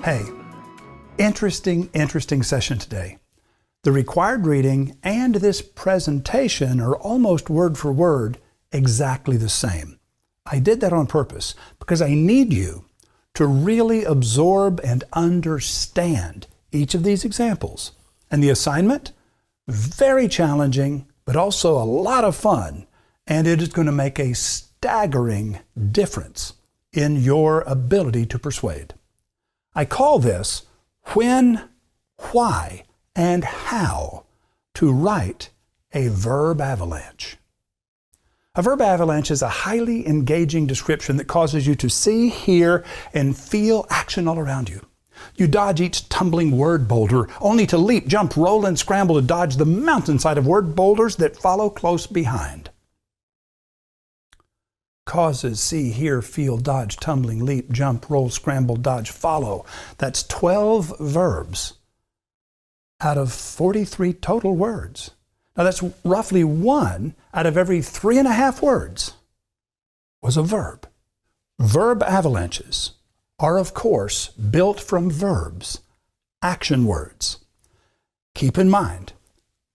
Hey, interesting session today. The required reading and this presentation are almost word for word exactly the same. I did that on purpose because I need you to really absorb and understand each of these examples. And the assignment, very challenging, but also a lot of fun, and it is going to make a staggering difference in your ability to persuade. I call this when, why, and how to write a verb avalanche. A verb avalanche is a highly engaging description that causes you to see, hear, and feel action all around you. You dodge each tumbling word boulder, only to leap, jump, roll, and scramble to dodge the mountainside of word boulders that follow close behind. Causes see, hear, feel, dodge, tumbling, leap, jump, roll, scramble, dodge, follow. That's 12 verbs out of 43 total words. Now that's roughly 1 out of every 3.5 words was a verb. Verb avalanches are, of course, built from verbs, action words. Keep in mind,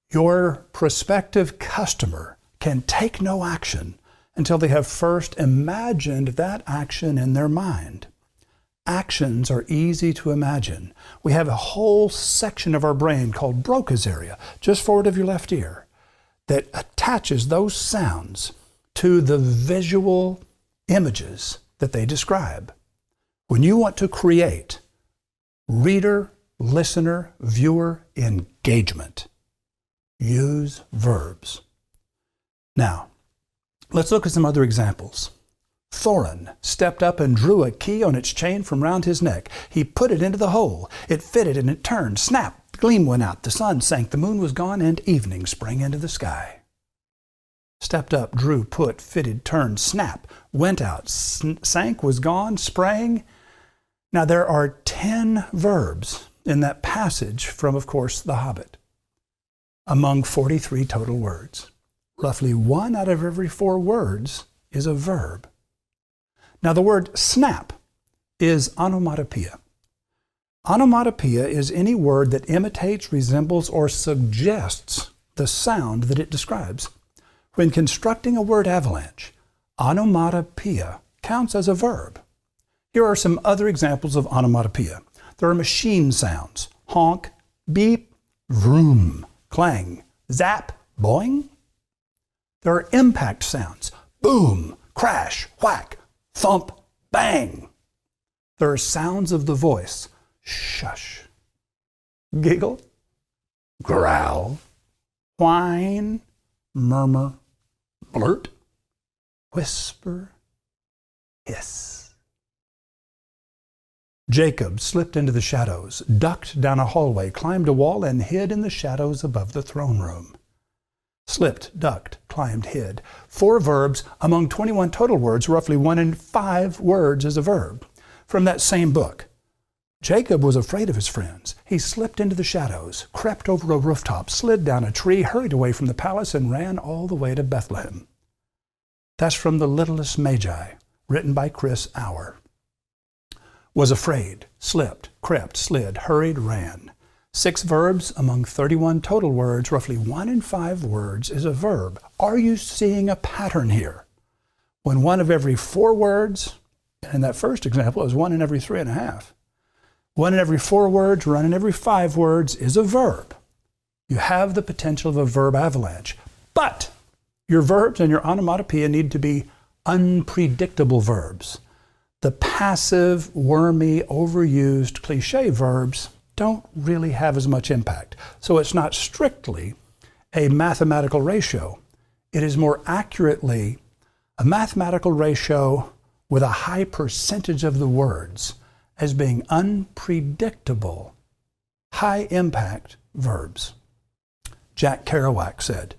your prospective customer can take no action until they have first imagined that action in their mind. Actions are easy to imagine. We have a whole section of our brain called Broca's area, just forward of your left ear, that attaches those sounds to the visual images that they describe. When you want to create reader, listener, viewer engagement, use verbs. Now, let's look at some other examples. Thorin stepped up and drew a key on its chain from round his neck. He put it into the hole. It fitted and it turned. Snap! The gleam went out. The sun sank. The moon was gone and evening sprang into the sky. Stepped up, drew, put, fitted, turned, snap, went out, sank, was gone, sprang. Now there are 10 verbs in that passage from, of course, The Hobbit, among 43 total words. Roughly 1 out of every 4 words is a verb. Now the word snap is onomatopoeia. Onomatopoeia is any word that imitates, resembles, or suggests the sound that it describes. When constructing a word avalanche, onomatopoeia counts as a verb. Here are some other examples of onomatopoeia. There are machine sounds: honk, beep, vroom, clang, zap, boing. There are impact sounds: boom, crash, whack, thump, bang. There are sounds of the voice: shush, giggle, growl, whine, murmur, blurt, whisper, hiss. Jacob slipped into the shadows, ducked down a hallway, climbed a wall, and hid in the shadows above the throne room. Slipped, ducked, climbed, hid. 4 verbs among 21 total words. Roughly 1 in 5 words is a verb. From that same book, Jacob was afraid of his friends. He slipped into the shadows, crept over a rooftop, slid down a tree, hurried away from the palace, and ran all the way to Bethlehem. That's from The Littlest Magi, written by Chris Auer. Was afraid, slipped, crept, slid, hurried, ran. 6 verbs among 31 total words. Roughly 1 in 5 words is a verb. Are you seeing a pattern here? When 1 of every 4 words, and in that first example, it was 1 in every 3.5. 1 in every 4 words, 1 in every 5 words is a verb. You have the potential of a verb avalanche. But your verbs and your onomatopoeia need to be unpredictable verbs. The passive, wormy, overused cliche verbs don't really have as much impact. So it's not strictly a mathematical ratio. It is more accurately a mathematical ratio with a high percentage of the words as being unpredictable, high-impact verbs. Jack Kerouac said,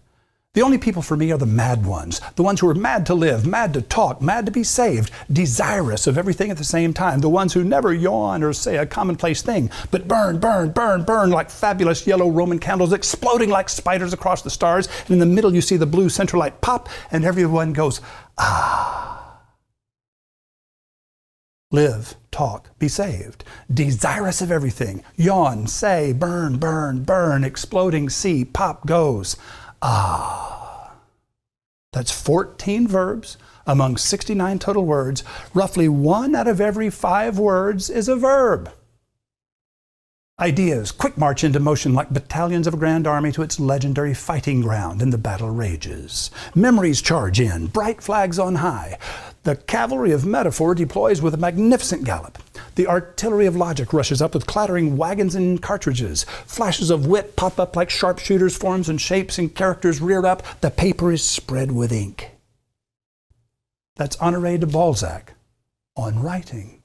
"The only people for me are the mad ones, the ones who are mad to live, mad to talk, mad to be saved, desirous of everything at the same time, the ones who never yawn or say a commonplace thing, but burn, burn, burn, burn like fabulous yellow Roman candles, exploding like spiders across the stars, and in the middle you see the blue central light pop, and everyone goes, ah." live, talk, be saved, desirous of everything, yawn, say, burn, burn, burn, exploding, see, pop, goes. Ah. That's 14 verbs among 69 total words. Roughly 1 out of every 5 words is a verb. Ideas quick march into motion like battalions of a grand army to its legendary fighting ground, and the battle rages. Memories charge in, bright flags on high. The cavalry of metaphor deploys with a magnificent gallop. The artillery of logic rushes up with clattering wagons and cartridges. Flashes of wit pop up like sharpshooters, forms and shapes and characters rear up. The paper is spread with ink. That's Honoré de Balzac on writing.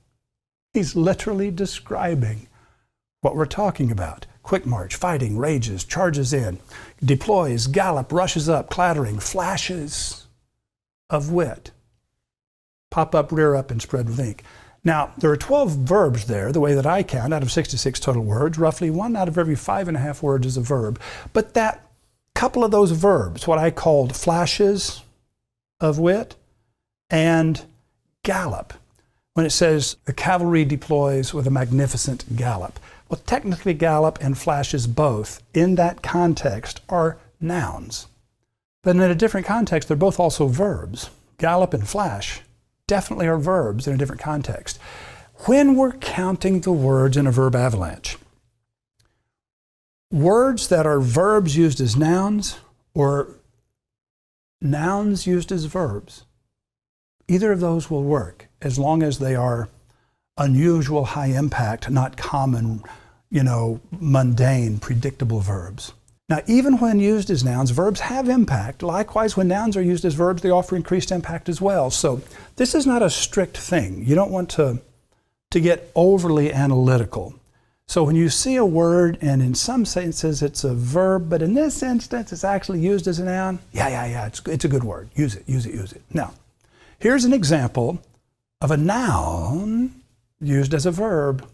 He's literally describing what we're talking about. Quick march, fighting, rages, charges in, deploys, gallop, rushes up, clattering, flashes of wit. Pop up, rear up, and spread with ink. Now, there are 12 verbs there, the way that I count, out of 66 total words. Roughly 1 out of every 5.5 words is a verb. But that couple of those verbs, what I called flashes of wit and gallop, when it says the cavalry deploys with a magnificent gallop. Well, technically gallop and flashes both, in that context, are nouns. But in a different context, they're both also verbs. Gallop and flash definitely are verbs in a different context. When we're counting the words in a verb avalanche, words that are verbs used as nouns or nouns used as verbs, either of those will work as long as they are unusual, high impact, not common, mundane, predictable verbs. Now, even when used as nouns, verbs have impact. Likewise, when nouns are used as verbs, they offer increased impact as well. So this is not a strict thing. You don't want to get overly analytical. So when you see a word, and in some senses it's a verb, but in this instance it's actually used as a noun, it's a good word. Use it, use it, use it. Now, here's an example of a noun used as a verb.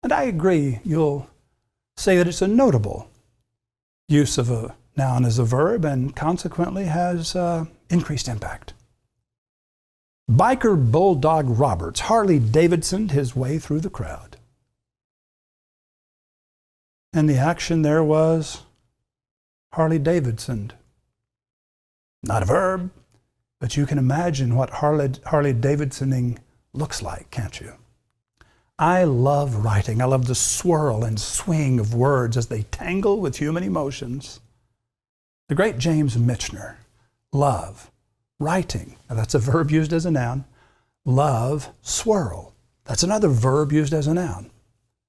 And I agree, you'll say that it's a notable use of a noun as a verb and consequently has increased impact. Biker Bulldog Roberts Harley Davidsoned his way through the crowd. And the action there was Harley Davidsoned. Not a verb, but you can imagine what Harley Davidsoning looks like, can't you? I love writing. I love the swirl and swing of words as they tangle with human emotions. The great James Michener, love, writing. Now that's a verb used as a noun. Love, swirl. That's another verb used as a noun.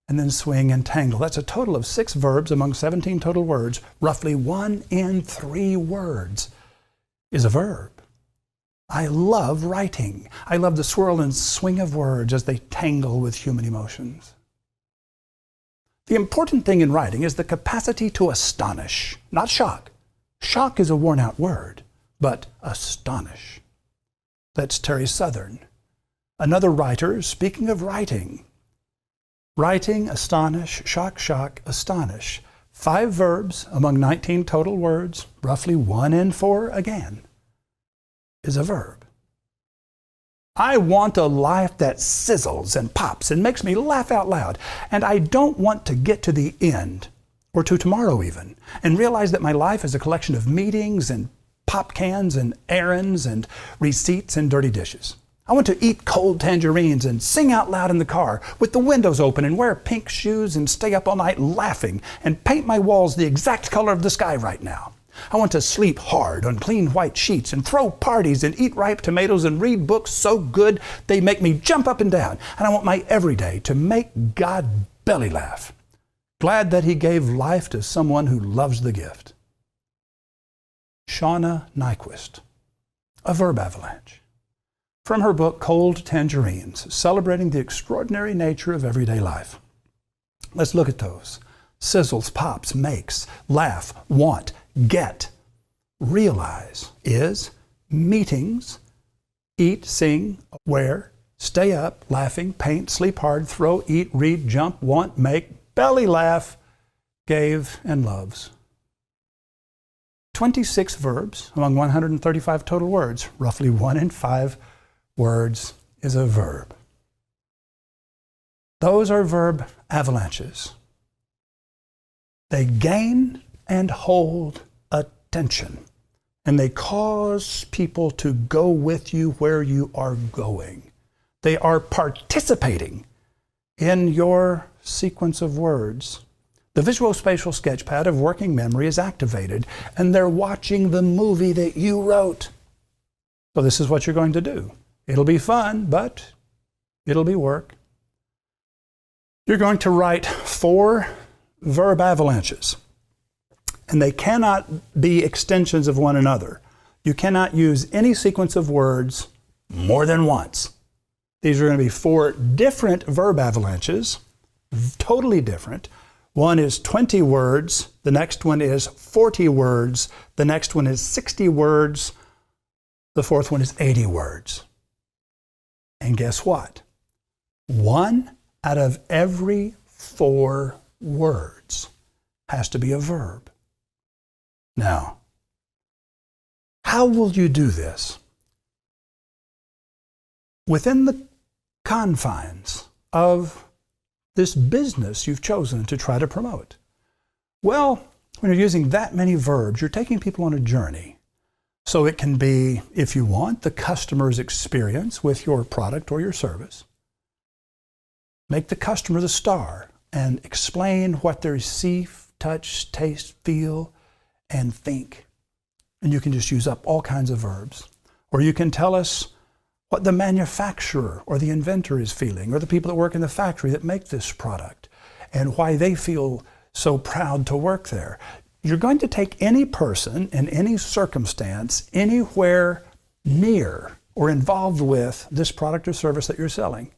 And then swing and tangle. That's a total of 6 verbs among 17 total words. Roughly 1 in 3 words is a verb. I love writing. I love the swirl and swing of words as they tangle with human emotions. The important thing in writing is the capacity to astonish, not shock. Shock is a worn-out word, but astonish. That's Terry Southern, another writer speaking of writing. Writing, astonish, shock, shock, astonish. 5 verbs among 19 total words, roughly 1 in 4 again, is a verb. I want a life that sizzles and pops and makes me laugh out loud. And I don't want to get to the end, or to tomorrow even, and realize that my life is a collection of meetings and pop cans and errands and receipts and dirty dishes. I want to eat cold tangerines and sing out loud in the car with the windows open and wear pink shoes and stay up all night laughing and paint my walls the exact color of the sky right now. I want to sleep hard on clean white sheets and throw parties and eat ripe tomatoes and read books so good they make me jump up and down. And I want my everyday to make God belly laugh, glad that He gave life to someone who loves the gift. Shauna Nyquist, a verb avalanche. From her book, Cold Tangerines, celebrating the extraordinary nature of everyday life. Let's look at those. Sizzles, pops, makes, laugh, want, get, realize, is, meetings, eat, sing, wear, stay up, laughing, paint, sleep hard, throw, eat, read, jump, want, make, belly laugh, gave, and loves. 26 verbs among 135 total words. Roughly 1 in 5 words is a verb. Those are verb avalanches. They gain and hold attention, and they cause people to go with you where you are going. They are participating in your sequence of words. The visual-spatial sketchpad of working memory is activated, and they're watching the movie that you wrote. So this is what you're going to do. It'll be fun, but it'll be work. You're going to write 4 verb avalanches, and they cannot be extensions of one another. You cannot use any sequence of words more than once. These are going to be 4 different verb avalanches, totally different. One is 20 words, the next one is 40 words, the next one is 60 words, the fourth one is 80 words. And guess what? 1 out of every 4 words has to be a verb. Now, how will you do this? Within the confines of this business you've chosen to try to promote. Well, when you're using that many verbs, you're taking people on a journey. So it can be, if you want, the customer's experience with your product or your service. Make the customer the star and explain what they see, touch, taste, feel, and think. And you can just use up all kinds of verbs. Or you can tell us what the manufacturer or the inventor is feeling, or the people that work in the factory that make this product, and why they feel so proud to work there. You're going to take any person in any circumstance, anywhere near or involved with this product or service that you're selling,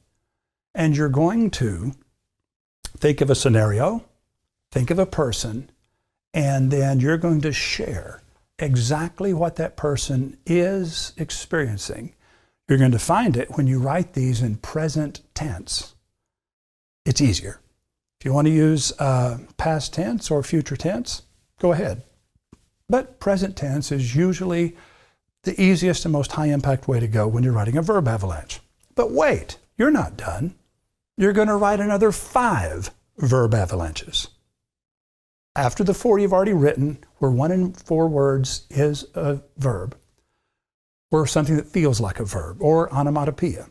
and you're going to think of a scenario, think of a person, and then you're going to share exactly what that person is experiencing. You're going to find it when you write these in present tense. It's easier. If you want to use past tense or future tense, go ahead. But present tense is usually the easiest and most high impact way to go when you're writing a verb avalanche. But wait, you're not done. You're going to write another 5 verb avalanches. After the 4 you've already written, where 1 in 4 words is a verb, or something that feels like a verb, or onomatopoeia.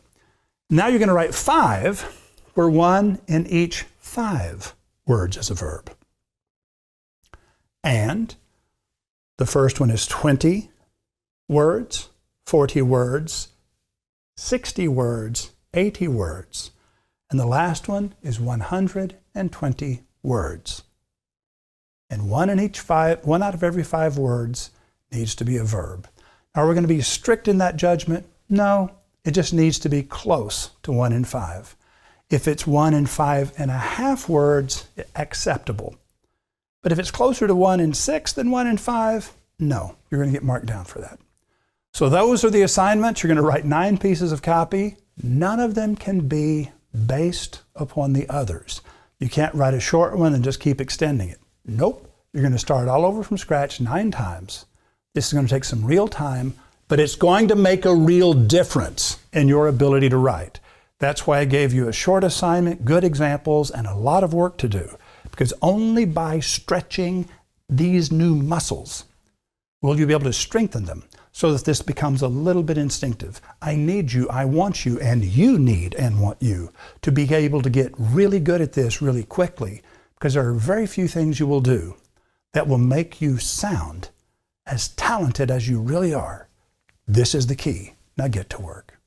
Now you're going to write 5, where 1 in each 5 words is a verb. And the first one is 20 words, 40 words, 60 words, 80 words. And the last one is 120 words. And 1 out of every 5 words needs to be a verb. Are we going to be strict in that judgment? No, it just needs to be close to 1 in 5. If it's 1 in 5.5 words, acceptable. But if it's closer to 1 in 6 than 1 in 5, no, you're going to get marked down for that. So those are the assignments. You're going to write 9 pieces of copy. None of them can be based upon the others. You can't write a short one and just keep extending it. Nope, you're going to start all over from scratch 9 times. This is going to take some real time, but it's going to make a real difference in your ability to write. That's why I gave you a short assignment, good examples, and a lot of work to do. Because only by stretching these new muscles will you be able to strengthen them so that this becomes a little bit instinctive. I need you, I want you, and you need and want you to be able to get really good at this really quickly, because there are very few things you will do that will make you sound as talented as you really are. This is the key. Now get to work.